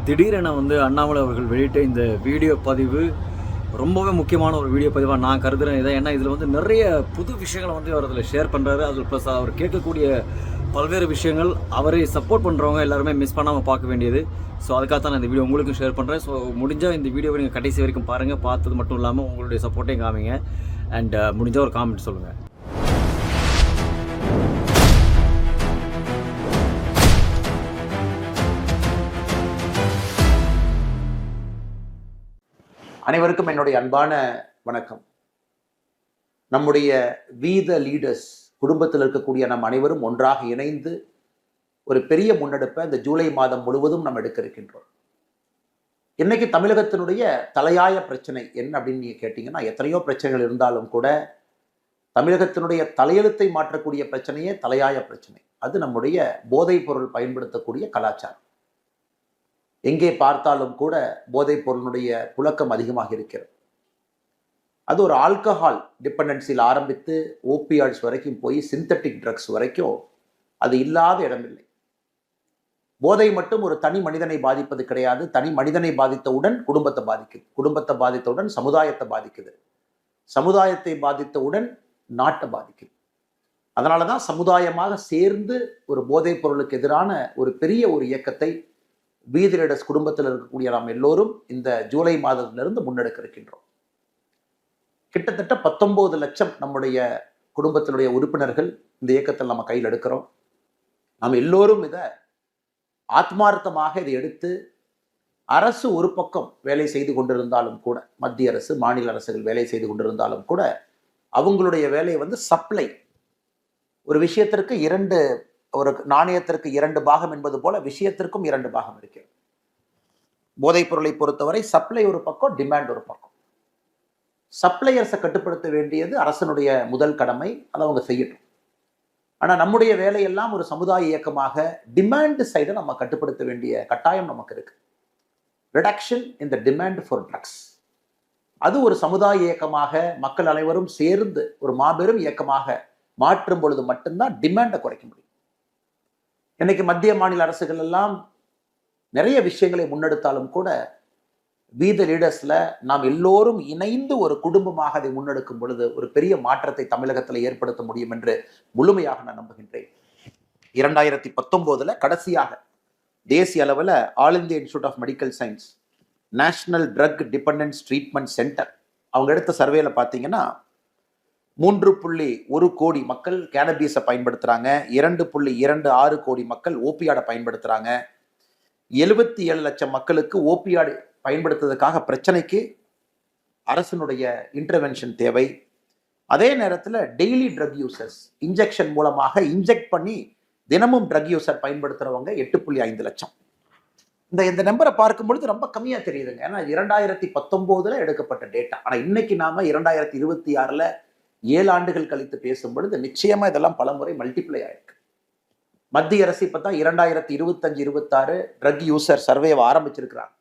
திடீரென அண்ணாமலை அவர்கள் வெளியிட்ட இந்த வீடியோ பதிவு ரொம்பவே முக்கியமான ஒரு வீடியோ பதிவாக நான் கருதுகிறேன். இதை ஏன்னா இதில் நிறைய புது விஷயங்களை அவர் அதில் ஷேர் பண்ணுறாரு. அதில் ப்ளஸ் அவர் கேட்கக்கூடிய பல்வேறு விஷயங்கள் அவரை சப்போர்ட் பண்ணுறவங்க எல்லாருமே மிஸ் பண்ணாமல் பார்க்க வேண்டியது. ஸோ அதுக்காக தான் நான் இந்த வீடியோ உங்களுக்கும் ஷேர் பண்ணுறேன். ஸோ முடிஞ்சால் இந்த வீடியோவை நீங்கள் கடைசி வரைக்கும் பாருங்கள். பார்த்தது மட்டும் இல்லாமல் உங்களுடைய சப்போர்ட்டையும் காமிங்க. அண்ட் முடிஞ்சால் ஒரு காமெண்ட் சொல்லுங்கள். அனைவருக்கும் என்னுடைய அன்பான வணக்கம். நம்முடைய வீத லீடர்ஸ் குடும்பத்தில் இருக்கக்கூடிய நம் அனைவரும் ஒன்றாக இணைந்து ஒரு பெரிய முன்னெடுப்பை இந்த ஜூலை மாதம் முழுவதும் நம்ம எடுக்க இருக்கின்றோம். இன்னைக்கு தமிழகத்தினுடைய தலையாய பிரச்சனை என்ன அப்படின்னு நீங்க கேட்டீங்கன்னா, எத்தனையோ பிரச்சனைகள் இருந்தாலும் கூட தமிழகத்தினுடைய தலையெழுத்தை மாற்றக்கூடிய பிரச்சனையே தலையாய பிரச்சனை. அது நம்முடைய போதைப் பொருள் பயன்படுத்தக்கூடிய கலாச்சாரம். எங்கே பார்த்தாலும் கூட போதைப் பொருளுடைய புழக்கம் அதிகமாக இருக்கிறது. அது ஒரு ஆல்கஹால் டிபெண்டன்சியில் ஆரம்பித்து ஓபியாய்ட்ஸ் வரைக்கும் போய் சிந்தட்டிக் ட்ரக்ஸ் வரைக்கும் அது இல்லாத இடமில்லை. போதை மட்டும் ஒரு தனி மனிதனை பாதிப்பது கிடையாது. தனி மனிதனை பாதித்தவுடன் குடும்பத்தை பாதிக்குது, குடும்பத்தை பாதித்தவுடன் சமுதாயத்தை பாதிக்குது, சமுதாயத்தை பாதித்தவுடன் நாட்டை பாதிக்குது. அதனால தான் சமுதாயமாக சேர்ந்து ஒரு போதைப் பொருளுக்கு எதிரான ஒரு பெரிய ஒரு இயக்கத்தை வீத லீடர்ஸ் குடும்பத்தில் இருக்கக்கூடிய நாம் எல்லோரும் இந்த ஜூலை மாதத்திலிருந்து முன்னெடுக்க இருக்கின்றோம். கிட்டத்தட்ட 19 லட்சம் நம்முடைய குடும்பத்தினுடைய உறுப்பினர்கள் இந்த இயக்கத்தில் நம்ம கையில் எடுக்கிறோம். நாம் எல்லோரும் இதை ஆத்மார்த்தமாக இதை எடுத்து அரசு ஒரு பக்கம் வேலை செய்து கொண்டிருந்தாலும் கூட, மத்திய அரசு மாநில அரசுகள் வேலை செய்து கொண்டிருந்தாலும் கூட அவங்களுடைய வேலை சப்ளை. ஒரு விஷயத்திற்கு ஒரு நாணயத்திற்கு 2 பாகம் என்பது போல விஷயத்திற்கும் 2 பாகம் இருக்கிறது. போதைப் பொருளை பொறுத்தவரை சப்ளை ஒரு பக்கம், டிமாண்ட் ஒரு பக்கம். சப்ளையர்ஸை கட்டுப்படுத்த வேண்டியது அரசனுடைய முதல் கடமை, அதை அவங்க செய்யட்டும். ஆனால் நம்முடைய வேலையெல்லாம் ஒரு சமுதாய இயக்கமாக டிமாண்ட் சைடை நம்ம கட்டுப்படுத்த வேண்டிய கட்டாயம் நமக்கு இருக்கு. Reduction in the demand for drugs, அது ஒரு சமுதாய இயக்கமாக மக்கள் அனைவரும் சேர்ந்து ஒரு மாபெரும் இயக்கமாக மாற்றும் பொழுது மட்டும்தான் டிமாண்டை குறைக்க முடியும். இன்னைக்கு மத்திய மாநில அரசுகள் எல்லாம் நிறைய விஷயங்களை முன்னெடுத்தாலும் கூட வீத லீடர்ஸ்ல நாம் எல்லோரும் இணைந்து ஒரு குடும்பமாக அதை முன்னெடுக்கும் பொழுது ஒரு பெரிய மாற்றத்தை தமிழகத்தில் ஏற்படுத்த முடியும் என்று முழுமையாக நான் நம்புகின்றேன். 2019 கடைசியாக தேசிய அளவில் all India institute of medical science national drug dependence treatment centre அவங்க எடுத்த சர்வேல பார்த்தீங்கன்னா 3.1 கோடி மக்கள் கேனபீஸை பயன்படுத்துறாங்க, 2.26 கோடி மக்கள் ஓபியாடை பயன்படுத்துறாங்க, 77 லட்சம் மக்களுக்கு ஓபியாடு பயன்படுத்துவதற்காக பிரச்சனைக்கு அரசினுடைய இன்டர்வென்ஷன் தேவை. அதே நேரத்தில் டெய்லி ட்ரக் யூசர்ஸ் இன்ஜெக்ஷன் மூலமாக இன்ஜெக்ட் பண்ணி தினமும் ட்ரக் யூசர் பயன்படுத்துறவங்க 8.5 லட்சம். இந்த நம்பரை பார்க்கும் பொழுது ரொம்ப கம்மியா தெரியுதுங்க. ஏன்னா 2019 எடுக்கப்பட்ட டேட்டா. ஆனா இன்னைக்கு நாம 2026 7 ஆண்டுகள் கழித்து பேசும் பொழுது நிச்சயமா இதெல்லாம் பல முறை மல்டிப்ளை ஆயிருக்கு. மத்திய அரசு இப்பதான் 2025-26 ட்ரக் யூசர் சர்வேவை ஆரம்பிச்சிருக்கிறாங்க.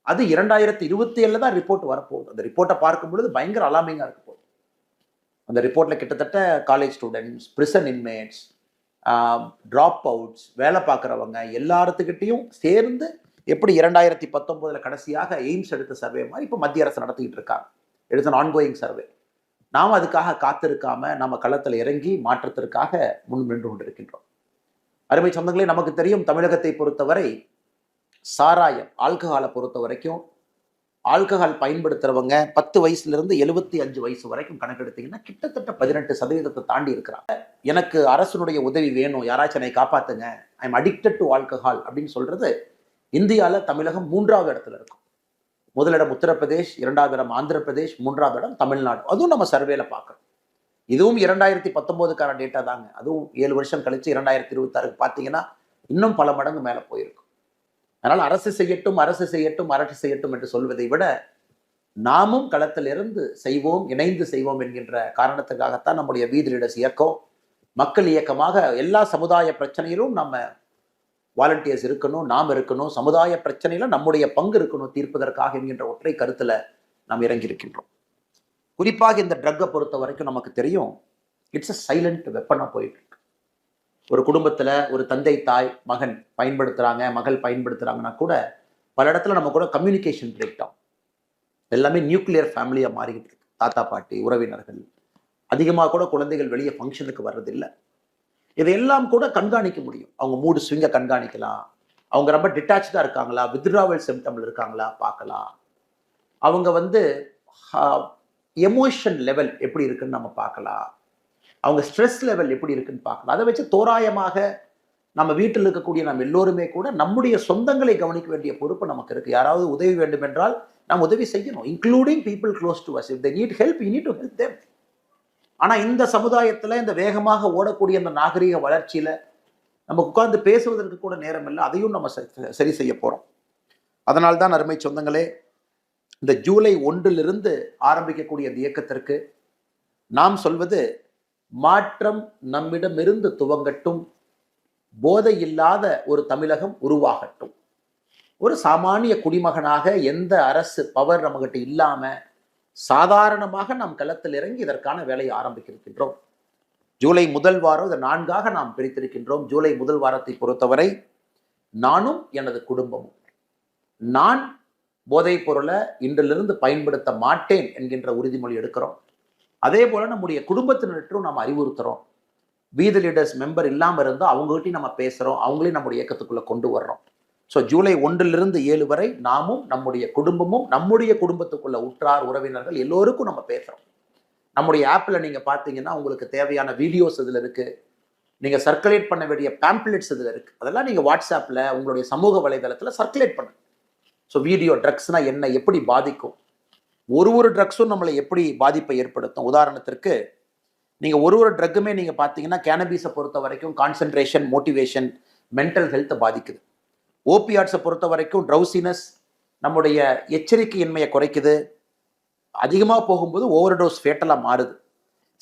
அது 2027 தான் ரிப்போர்ட் வரப்போகுது. அந்த ரிப்போர்ட்டை பார்க்கும் பொழுது பயங்கர அலாமிங்கா இருக்க போகுது. அந்த ரிப்போர்ட்ல கிட்டத்தட்ட college students, prison inmates, drop outs, வேலை பார்க்குறவங்க எல்லாத்துக்கிட்டையும் சேர்ந்து எப்படி 2019 கடைசியாக எய்ம்ஸ் எடுத்த சர்வே மாதிரி இப்போ மத்திய அரசு நடத்திக்கிட்டு இருக்காங்க. It's an ongoing survey. நாம் அதுக்காக காத்திருக்காம நம்ம களத்தில் இறங்கி மாற்றத்திற்காக முன் நின்று கொண்டிருக்கின்றோம். அருமை சொந்தங்களே, நமக்கு தெரியும் தமிழகத்தை பொறுத்தவரை சாராயம் ஆல்கஹாலை பொறுத்த வரைக்கும் ஆல்கஹால் பயன்படுத்துறவங்க 10 வயசுல இருந்து 75 வயசு வரைக்கும் கணக்கெடுத்தீங்கன்னா கிட்டத்தட்ட 18% தாண்டி இருக்கிறாங்க. எனக்கு அரசனுடைய உதவி வேணும், யாராச்சும் என்னை காப்பாத்துங்க, I am addicted to alcohol அப்படின்னு சொல்றது இந்தியாவில் தமிழகம் 3வது இடத்துல இருக்கும். முதலிடம் உத்தரப்பிரதேஷ், 2வது இடம் ஆந்திர பிரதேஷ், 3வது இடம் தமிழ்நாடு. அதுவும் நம்ம சர்வேல பார்க்கணும். இதுவும் 2019 டேட்டா தாங்க. அதுவும் 7 வருஷம் கழிச்சு 2026 பார்த்தீங்கன்னா இன்னும் பல மடங்கு மேலே போயிருக்கும். அதனால அரசு செய்யட்டும், அரசு செய்யட்டும், அரசு செய்யட்டும் என்று சொல்வதை விட நாமும் களத்தில் இருந்து செய்வோம், இணைந்து செய்வோம் என்கின்ற காரணத்துக்காகத்தான் நம்முடைய வீத லீடர்ஸ் இயக்கம் மக்கள் இயக்கமாக எல்லா சமுதாய பிரச்சனையிலும் நம்ம வாலண்டியர்ஸ் இருக்கணும், நாம் இருக்கணும், சமுதாய பிரச்சனையில நம்முடைய பங்கு இருக்கணும் தீர்ப்பதற்காக என்கின்ற ஒற்றை கருத்துல நாம் இறங்கி இருக்கின்றோம். குறிப்பாக இந்த ட்ரக்கை பொறுத்த வரைக்கும் நமக்கு தெரியும், இட்ஸ் அ சைலண்ட் வெப்பனா போயிட்டு இருக்கு. ஒரு குடும்பத்தில் ஒரு தந்தை தாய் மகன் பயன்படுத்துகிறாங்க, மகள் பயன்படுத்துகிறாங்கன்னா கூட பல இடத்துல நம்ம கூட கம்யூனிகேஷன் பிரேக் டவுன். எல்லாமே நியூக்ளியர் ஃபேமிலியாக மாறிக்கிட்டு இருக்கு. தாத்தா பாட்டி உறவினர்கள் அதிகமாக கூட குழந்தைகள் வெளியே ஃபங்க்ஷனுக்கு வர்றதில்லை. இதையெல்லாம் கூட கண்காணிக்க முடியும். அவங்க மூடு ஸ்விங்கை கண்காணிக்கலாம். அவங்க ரொம்ப டிட்டாச்சாக இருக்காங்களா, வித்ட்ராவல் சிம்டம்ல இருக்காங்களா பார்க்கலாம். அவங்க எமோஷன் லெவல் எப்படி இருக்குன்னு நம்ம பார்க்கலாம். அவங்க ஸ்ட்ரெஸ் லெவல் எப்படி இருக்குன்னு பார்க்கலாம். அதை வச்சு தோராயமாக நம்ம வீட்டில் இருக்கக்கூடிய நம்ம எல்லோருமே கூட நம்முடைய சொந்தங்களை கவனிக்க வேண்டிய பொறுப்பு நமக்கு இருக்கு. யாராவது உதவி வேண்டும் என்றால் நாம் உதவி செய்யணும், including people close to us. If they need help, you need to help them. ஆனால் இந்த சமுதாயத்தில் இந்த வேகமாக ஓடக்கூடிய அந்த நாகரிக வளர்ச்சியில நம்ம உட்கார்ந்து பேசுவதற்கு கூட நேரம் இல்லை. அதையும் நம்ம சரி செய்ய போறோம். அதனால்தான் அருமை சொந்தங்களே, இந்த ஜூலை 1 ஆரம்பிக்கக்கூடிய இந்த இயக்கத்திற்கு நாம் சொல்வது, மாற்றம் நம்மிடமிருந்து துவங்கட்டும், போதை இல்லாத ஒரு தமிழகம் உருவாகட்டும். ஒரு சாமானிய குடிமகனாக எந்த அரசு பவர் நம்மகிட்ட இல்லாம சாதாரணமாக நாம் களத்தில் இறங்கி இதற்கான வேலையை ஆரம்பிக்கின்றோம். ஜூலை முதல் வாரம் இதை 4ஆக நாம் பிரித்திருக்கின்றோம். ஜூலை முதல் வாரத்தை பொறுத்தவரை நானும் எனது குடும்பமும், நான் போதைப் பொருளை இன்றிலிருந்து பயன்படுத்த மாட்டேன் என்கின்ற உறுதிமொழி எடுக்கிறோம். அதே போல நம்முடைய குடும்பத்தினரும் நாம் அறிவுறுத்துறோம். வீதி லீடர்ஸ் மெம்பர் இல்லாமல் இருந்தால் அவங்ககிட்டையும் நம்ம பேசுகிறோம், அவங்களையும் நம்முடைய இயக்கத்துக்குள்ளே கொண்டு வர்றோம். ஸோ ஜூலை 1 வரை நாமும் நம்முடைய குடும்பமும் நம்முடைய குடும்பத்துக்குள்ள உற்றார் உறவினர்கள் எல்லோருக்கும் நம்ம பேசுகிறோம். நம்முடைய ஆப்பில் நீங்கள் பார்த்தீங்கன்னா உங்களுக்கு தேவையான வீடியோஸ் இதில் இருக்குது. நீங்கள் சர்க்குலேட் பண்ண வேண்டிய பேம்ப்ளெட்ஸ் இதில் இருக்குது. அதெல்லாம் நீங்கள் வாட்ஸ்அப்பில் உங்களுடைய சமூக வலைதளத்தில் சர்க்குலேட் பண்ணுங்க. ஸோ வீடியோ ட்ரக்ஸ்னால் என்ன, எப்படி பாதிக்கும், ஒரு ட்ரக்ஸும் நம்மளை எப்படி பாதிப்பை ஏற்படுத்தும். உதாரணத்திற்கு நீங்கள் ஒரு ட்ரக்குமே நீங்கள் பார்த்தீங்கன்னா கேனபீஸை பொறுத்த வரைக்கும் கான்சன்ட்ரேஷன், மோட்டிவேஷன், மென்டல் ஹெல்த்தை பாதிக்குது. ஓபியாட்ஸை பொறுத்த வரைக்கும் ட்ரௌசினஸ், நம்முடைய எச்சரிக்கையின்மையை குறைக்குது. அதிகமாக போகும்போது ஓவர்டோஸ் ஃபேட்டலாக மாறுது.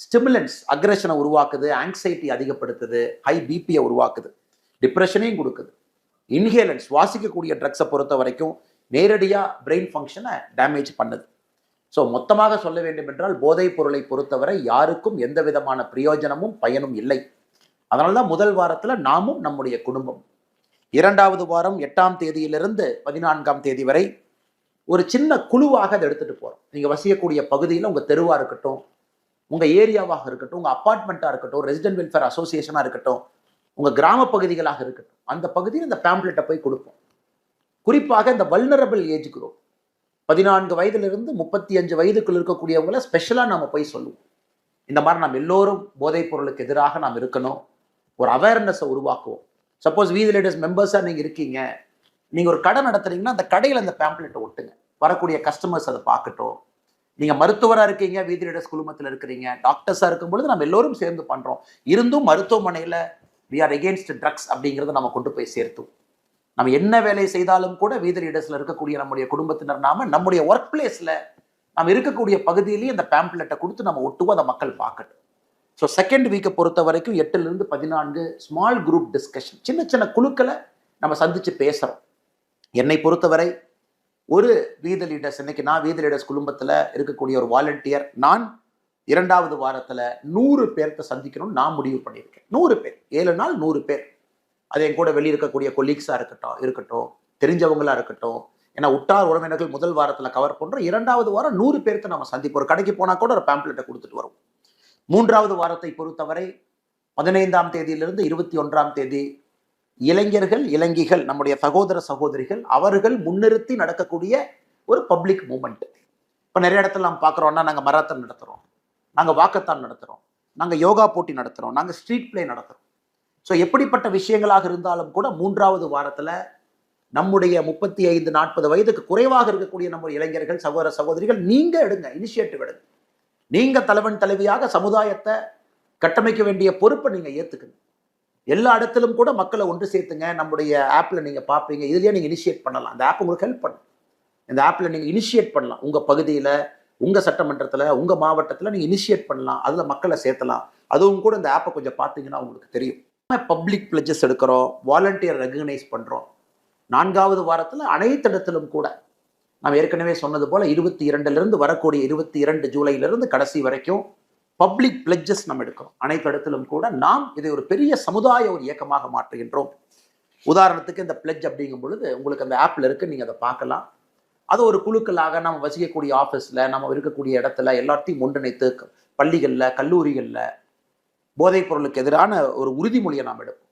ஸ்டிமுலன்ஸ் அக்ரெஷனை உருவாக்குது, ஆங்ஸைட்டி அதிகப்படுத்துது, ஹை பிபியை உருவாக்குது, டிப்ரெஷனையும் கொடுக்குது. இன்ஹேலன்ஸ் சுவாசிக்கக்கூடிய ட்ரக்ஸை பொறுத்த வரைக்கும் நேரடியாக பிரெயின் ஃபங்க்ஷனை டேமேஜ் பண்ணுது. ஸோ மொத்தமாக சொல்ல வேண்டும் என்றால் போதைப் பொருளை பொறுத்தவரை யாருக்கும் எந்த விதமான பிரயோஜனமும் பயனும் இல்லை. அதனால தான் முதல் வாரத்தில் நாமும் நம்முடைய குடும்பம், 2வது வாரம் 8ஆம் தேதியிலிருந்து 14ஆம் தேதி வரை ஒரு சின்ன குழுவாக அதை எடுத்துட்டு போகிறோம். நீங்கள் வசிக்கக்கூடிய பகுதியில் உங்கள் தெருவாக இருக்கட்டும், உங்கள் ஏரியாவாக இருக்கட்டும், உங்கள் அப்பார்ட்மெண்ட்டாக இருக்கட்டும், ரெசிடென்ட் வெல்ஃபேர் அசோசியேஷனாக இருக்கட்டும், உங்கள் கிராம பகுதிகளாக இருக்கட்டும், அந்த பகுதியில் இந்த பேம்ப்ளெட்டை போய் கொடுப்போம். குறிப்பாக இந்த வல்னரபிள் ஏஜ் குரூப் 14 வயதிலிருந்து 35 வயதுக்குள் இருக்கக்கூடியவங்களை ஸ்பெஷலாக நாம் போய் சொல்லுவோம். இந்த மாதிரி நாம் எல்லோரும் போதைப் பொருளுக்கு எதிராக நாம் இருக்கணும், ஒரு அவேர்னஸை உருவாக்குவோம். சப்போஸ் வீதி லீடர்ஸ் மெம்பர்ஸாக நீங்கள் இருக்கீங்க, நீங்கள் ஒரு கடை நடத்துறீங்கன்னா அந்த கடையில் அந்த பேம்ப்ளெட்டை ஒட்டுங்க, வரக்கூடிய கஸ்டமர்ஸ் அதை பார்க்கட்டும். நீங்கள் மருத்துவராக இருக்கீங்க, வீதி லீடர்ஸ் குழுமத்தில் இருக்கிறீங்க, டாக்டர்ஸாக இருக்கும் பொழுது நம்ம எல்லோரும் சேர்ந்து பண்ணுறோம். இருந்தும் மருத்துவமனையில் வி ஆர் எகெயின்ஸ்ட் ட்ரக்ஸ் அப்படிங்கிறத நம்ம கொண்டு போய் சேர்த்தோம். நம்ம என்ன வேலை செய்தாலும் கூட வீதி லீடர்ஸில் இருக்கக்கூடிய நம்முடைய குடும்பத்தினர் நாம நம்முடைய ஒர்க் பிளேஸில் நம்ம இருக்கக்கூடிய பகுதியிலேயே அந்த பேம்ப்ளெட்டை கொடுத்து நம்ம ஒட்டுவோம், அதை மக்கள் பார்க்கட்டும். ஸோ செகண்ட் வீக்கை பொறுத்த வரைக்கும் 8லிருந்து 14 ஸ்மால் குரூப் டிஸ்கஷன், சின்ன சின்ன குழுக்களை நம்ம சந்தித்து பேசுகிறோம். என்னை பொறுத்தவரை ஒரு வீதி லீடர்ஸ், இன்னைக்கு நான் வீதி லீடர்ஸ் குடும்பத்தில் இருக்கக்கூடிய ஒரு வாலண்டியர், நான் 2வது வாரத்தில் 100 பேர்த்த சந்திக்கணும்னு நான் முடிவு பண்ணியிருக்கேன். 100 பேர், 7 நாள் 100 பேர். அது என் கூட வெளியே இருக்கக்கூடிய கொலீக்ஸாக இருக்கட்டும், தெரிஞ்சவங்களா இருக்கட்டும். ஏன்னா உற்றார் உறவினர்கள் முதல் வாரத்தில் கவர் பண்ணுறோம். 2வது வாரம் 100 பேர்த்த நம்ம சந்திப்போம். ஒரு கடைக்கு போனால் கூட ஒரு பேம்ப்ளெட்டை கொடுத்துட்டு வரும். 3வது வாரத்தை பொறுத்தவரை 15ஆம் தேதியிலிருந்து 21ஆம் தேதி இளைஞர்கள், இளைஞிகள், நம்முடைய சகோதர சகோதரிகள், அவர்கள் முன்னிறுத்தி நடக்கக்கூடிய ஒரு பப்ளிக் மூமெண்ட். இப்போ நிறைய இடத்துல நம்ம பார்க்குறோம்னா, நாங்கள் மராத்தான் நடத்துகிறோம், நாங்கள் வாக்கத்தான் நடத்துகிறோம், நாங்கள் யோகா போட்டி நடத்துகிறோம், நாங்கள் ஸ்ட்ரீட் பிளே நடத்துகிறோம். ஸோ எப்படிப்பட்ட விஷயங்களாக இருந்தாலும் கூட 3வது வாரத்தில் நம்முடைய 35-40 வயதுக்கு குறைவாக இருக்கக்கூடிய நம்ம இளைஞர்கள், சகோதர சகோதரிகள், நீங்கள் எடுங்க, இனிஷியேட்டிவ் எடுங்க. நீங்கள் தலைவன் தலைவியாக சமுதாயத்தை கட்டமைக்க வேண்டிய பொறுப்பை நீங்கள் ஏற்றுக்குங்க. எல்லா இடத்திலும் கூட மக்களை ஒன்று சேர்த்துங்க. நம்முடைய ஆப்பில் நீங்கள் பார்ப்பீங்க, இதுலேயே நீங்கள் இனிஷியேட் பண்ணலாம். அந்த ஆப் உங்களுக்கு ஹெல்ப் பண்ணும். இந்த ஆப்பில் நீங்கள் இனிஷியேட் பண்ணலாம். உங்கள் பகுதியில், உங்கள் சட்டமன்றத்தில், உங்கள் மாவட்டத்தில் நீங்கள் இனிஷியேட் பண்ணலாம். அதில் மக்களை சேர்த்தலாம். அதுவும் கூட இந்த ஆப்பை கொஞ்சம் பார்த்தீங்கன்னா உங்களுக்கு தெரியும். பப்ளிக் பிளட்ஜஸ் எடுக்கிறோம், வாலண்டியர் ரெகக்னைஸ் பண்ணுறோம். 4வது வாரத்தில் அனைத்து இடத்திலும் கூட நாம் ஏற்கனவே சொன்னது போல் 22லிருந்து வரக்கூடிய 22 ஜூலையிலிருந்து கடைசி வரைக்கும் பப்ளிக் பிளட்ஜஸ் நம்ம எடுக்கிறோம். அனைத்து இடத்திலும் கூட நாம் இதை ஒரு பெரிய சமுதாய ஒரு இயக்கமாக மாற்றுகின்றோம். உதாரணத்துக்கு இந்த பிளட்ஜ் அப்படிங்கும் பொழுது உங்களுக்கு அந்த ஆப்ல இருக்கு, நீங்க அதை பார்க்கலாம். அது ஒரு குழுக்களாக நம்ம வசிக்கக்கூடிய ஆஃபீஸில், நம்ம இருக்கக்கூடிய இடத்துல எல்லாத்தையும் ஒன்றிணைத்து பள்ளிகளில், கல்லூரிகளில் போதைப் பொருளுக்கு எதிரான ஒரு உறுதிமொழியை நாம் எடுப்போம்.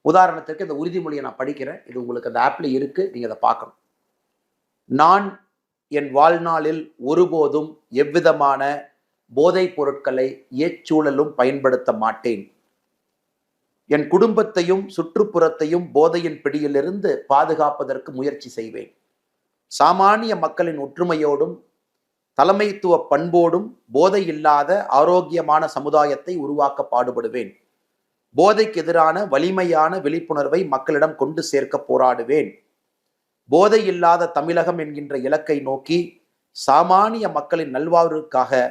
உதாரணத்துக்கு இந்த உறுதிமொழியை நான் படிக்கிறேன். இது உங்களுக்கு அந்த ஆப்ல இருக்கு, நீங்க அதை பார்க்கணும். நான் என் வாழ்நாளில் ஒருபோதும் எவ்விதமான போதைப் பொருட்களை எச்சூழலும் பயன்படுத்த மாட்டேன். என் குடும்பத்தையும் சுற்றுப்புறத்தையும் போதையின் பிடியிலிருந்து பாதுகாப்பதற்கு முயற்சி செய்வேன். சாமானிய மக்களின் ஒற்றுமையோடும் தலைமைத்துவ பண்போடும் போதை இல்லாத ஆரோக்கியமான சமுதாயத்தை உருவாக்க பாடுபடுவேன். போதைக்கு எதிரான வலிமையான விழிப்புணர்வை மக்களிடம் கொண்டு சேர்க்க போராடுவேன். போதை இல்லாத தமிழகம் என்கின்ற இலக்கை நோக்கி சாமானிய மக்களின் நல்வாழ்வுக்காக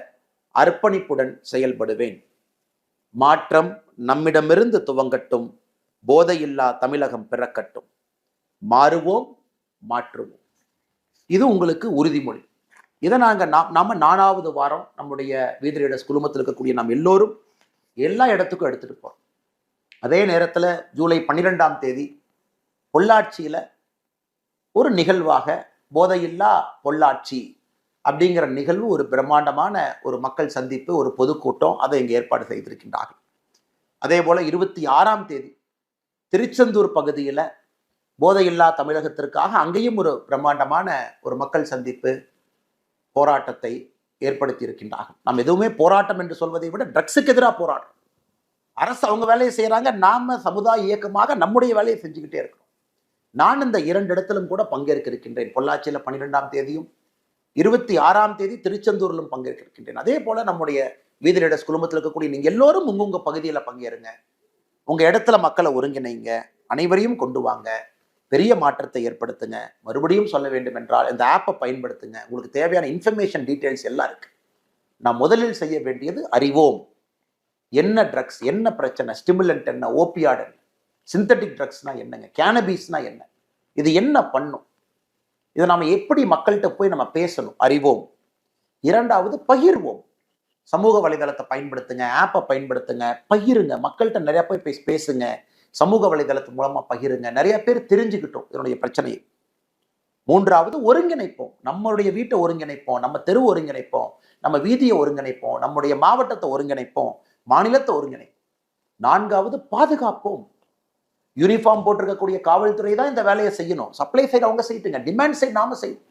அர்ப்பணிப்புடன் செயல்படுவேன். மாற்றம் நம்மிடமிருந்து துவங்கட்டும். போதையில்லா தமிழகம் பிறக்கட்டும். மாறுவோம், மாற்றுவோம். இது உங்களுக்கு உறுதிமொழி. இதை நாம 4வது வாரம் நம்முடைய வீதி லீடர்ஸ் குழுமத்தில் இருக்கக்கூடிய நாம் எல்லோரும் எல்லா இடத்துக்கும் எடுத்துட்டு போறோம். அதே நேரத்தில் ஜூலை 12ஆம் தேதி பொள்ளாச்சியில ஒரு நிகழ்வாக போதையில்லா பொள்ளாச்சி அப்படிங்கிற நிகழ்வு, ஒரு பிரம்மாண்டமான ஒரு மக்கள் சந்திப்பு, ஒரு பொதுக்கூட்டம், அதை இங்கே ஏற்பாடு செய்திருக்கின்றார்கள். அதே போல 26ஆம் தேதி திருச்செந்தூர் பகுதியில் போதையில்லா தமிழகத்திற்காக அங்கேயும் ஒரு பிரம்மாண்டமான ஒரு மக்கள் சந்திப்பு போராட்டத்தை ஏற்படுத்தி இருக்கின்றார்கள். நாம் எதுவுமே போராட்டம் என்று சொல்வதை விட ட்ரக்ஸுக்கு எதிராக போராட்டம். அரசு அவங்க வேலையை செய்யறாங்க, நாம சமுதாய இயக்கமாக நம்முடைய வேலையை செஞ்சுக்கிட்டே இருக்கிறோம். நான் இந்த 2 இடத்திலும் கூட பங்கேற்க இருக்கின்றேன். பொள்ளாச்சியில 12ஆம் தேதியும் 26ஆம் தேதி திருச்செந்தூரிலும் பங்கேற்க இருக்கின்றேன். அதே போல நம்முடைய வீதி லீடர்ஸ் குழுமத்தில் இருக்கக்கூடிய நீங்க எல்லோரும் உங்க பகுதியில பங்கேறுங்க. உங்க இடத்துல மக்களை ஒருங்கிணைங்க, அனைவரையும் கொண்டு வாங்க, பெரிய மாற்றத்தை ஏற்படுத்துங்க. மறுபடியும் சொல்ல வேண்டும் என்றால் இந்த ஆப்பை பயன்படுத்துங்க. உங்களுக்கு தேவையான இன்ஃபர்மேஷன் டீட்டெயில்ஸ் எல்லாம் இருக்கு. நான் முதலில் செய்ய வேண்டியது அறிவோம். என்ன ட்ரக்ஸ், என்ன பிரச்சனை, ஸ்டிமுலண்ட் என்ன, ஓபியாட் என்ன, சிந்தட்டிக் ட்ரக்ஸ்னா என்னங்க, கேனபீஸ்னா என்ன, இது என்ன பண்ணும், இதை நாம எப்படி மக்கள்கிட்ட போய் நம்ம பேசணும், அறிவோம். 2வது பகிர்வோம். சமூக வலைதளத்தை பயன்படுத்துங்க, ஆப்பை பயன்படுத்துங்க, பகிருங்க, மக்கள்கிட்ட நிறைய போய் பேசுங்க. சமூக வலைதளத்து மூலமா பகிருங்க, நிறைய பேர் தெரிஞ்சுக்கிட்டோம் இதனுடைய பிரச்சனையை. 3வது ஒருங்கிணைப்போம். நம்மளுடைய வீட்டை ஒருங்கிணைப்போம், நம்ம தெரு ஒருங்கிணைப்போம், நம்ம வீதியை ஒருங்கிணைப்போம், நம்முடைய மாவட்டத்தை ஒருங்கிணைப்போம், மாநிலத்தை ஒருங்கிணைப்போம். 4வது பாதுகாப்போம். யூனிஃபார்ம் போட்டிருக்கக்கூடிய காவல்துறை தான் இந்த வேலையை செய்யணும். சப்ளை சைடு அவங்க செய்யுங்க, டிமாண்ட் சைடு நாம செய்யணும்.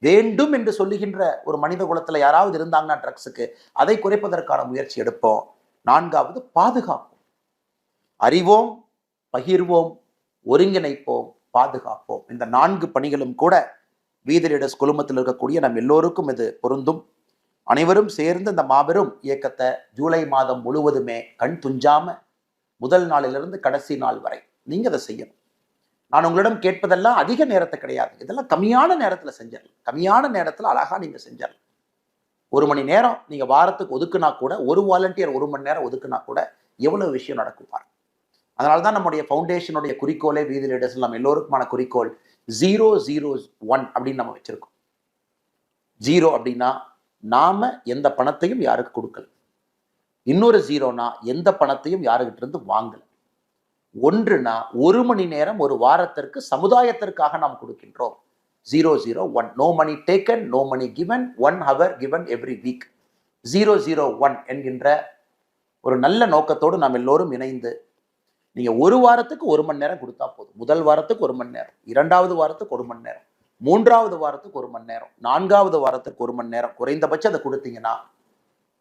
வேண்டும் என்று சொல்லுகின்ற ஒரு மனித குலத்துல யாராவது இருந்தாங்கன்னா ட்ரக்ஸுக்கு, அதை குறைப்பதற்கான முயற்சி எடுப்போம். 4வது பாதுகாப்போம். அறிவோம், பகிர்வோம், ஒருங்கிணைப்போம், பாதுகாப்போம். இந்த 4 பணிகளும் கூட வீதி லீடர்ஸ் குழுமத்தில் இருக்கக்கூடிய நம் எல்லோருக்கும் இது பொருந்தும். அனைவரும் சேர்ந்து இந்த மாபெரும் இயக்கத்தை ஜூலை மாதம் முழுவதுமே கண் துஞ்சாம முதல் நாளிலிருந்து கடைசி நாள் வரை நீங்க அதை செய்யணும். நான் உங்களிடம் கேட்பதெல்லாம் அதிக நேரத்தை கிடையாது, இதெல்லாம் கம்மியான நேரத்தில் செஞ்சிடலாம். கம்மியான நேரத்தில் அழகா நீங்க செஞ்சிடலாம். 1 மணி நேரம் நீங்க வாரத்துக்கு ஒதுக்குனா கூட, ஒரு வாலண்டியர் 1 மணி நேரம் ஒதுக்குனா கூட எவ்வளவு விஷயம் நடக்கும் பாருங்க. அதனால்தான் நம்முடைய ஃபவுண்டேஷனுடைய குறிக்கோளே வீதி லீடர்ஸ் நம்ம எல்லோருக்குமான குறிக்கோள் 001 அப்படின்னு நம்ம வச்சிருக்கோம். 0 அப்படின்னா நாம எந்த பணத்தையும் யாருக்கு கொடுக்கல. இன்னொரு 0னா எந்த பணத்தையும் யாருக்கிட்ட இருந்து வாங்கல. 1னா 1 மணி நேரம் ஒரு வாரத்திற்கு சமுதாயத்திற்காக நாம் கொடுக்கின்றோம். 001. No money taken, no money given, 1 hour given every week. 001 என்கின்ற ஒரு நல்ல நோக்கத்தோடு நாம் எல்லோரும் இணைந்து, நீங்க ஒரு வாரத்துக்கு 1 மணி நேரம் கொடுத்தா போதும். முதல் வாரத்துக்கு 1 மணி நேரம், 2வது வாரத்துக்கு 1 மணி நேரம், 3வது வாரத்துக்கு 1 மணி நேரம், 4வது வாரத்துக்கு 1 மணி நேரம், குறைந்தபட்சம் அதை கொடுத்தீங்கன்னா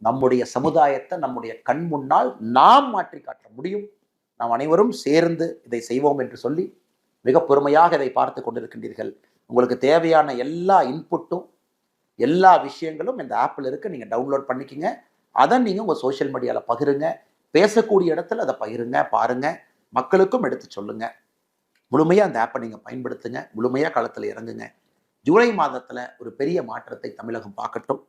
நம்முடைய சமுதாயத்தை நம்முடைய கண் முன்னால் நாம் மாற்றி காட்ட முடியும். நாம் அனைவரும் சேர்ந்து இதை செய்வோம் என்று சொல்லி மிக பொறுமையாக இதை பார்த்து கொண்டிருக்கின்றீர்கள். உங்களுக்கு தேவையான எல்லா இன்புட்டும் எல்லா விஷயங்களும் இந்த ஆப்பில் இருக்கு. நீங்க டவுன்லோட் பண்ணிக்கங்க. அதை நீங்க உங்க சோசியல் மீடியால பகிருங்க. பேசக்கூடிய இடத்துல அதை பகிருங்க, பாருங்க, மக்களுக்கும் எடுத்து சொல்லுங்க. முழுமையா அந்த ஆப்பை நீங்க பயன்படுத்துங்க. முழுமையா களத்தில் இறங்குங்க. ஜூலை மாதத்துல ஒரு பெரிய மாற்றத்தை தமிழகம் பார்க்கட்டும்.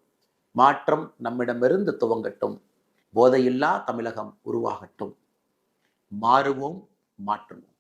மாற்றம் நம்மிடமிருந்து துவங்கட்டும். போதையில்லா தமிழகம் உருவாகட்டும். மாறுவோம், மாற்றுவோம்.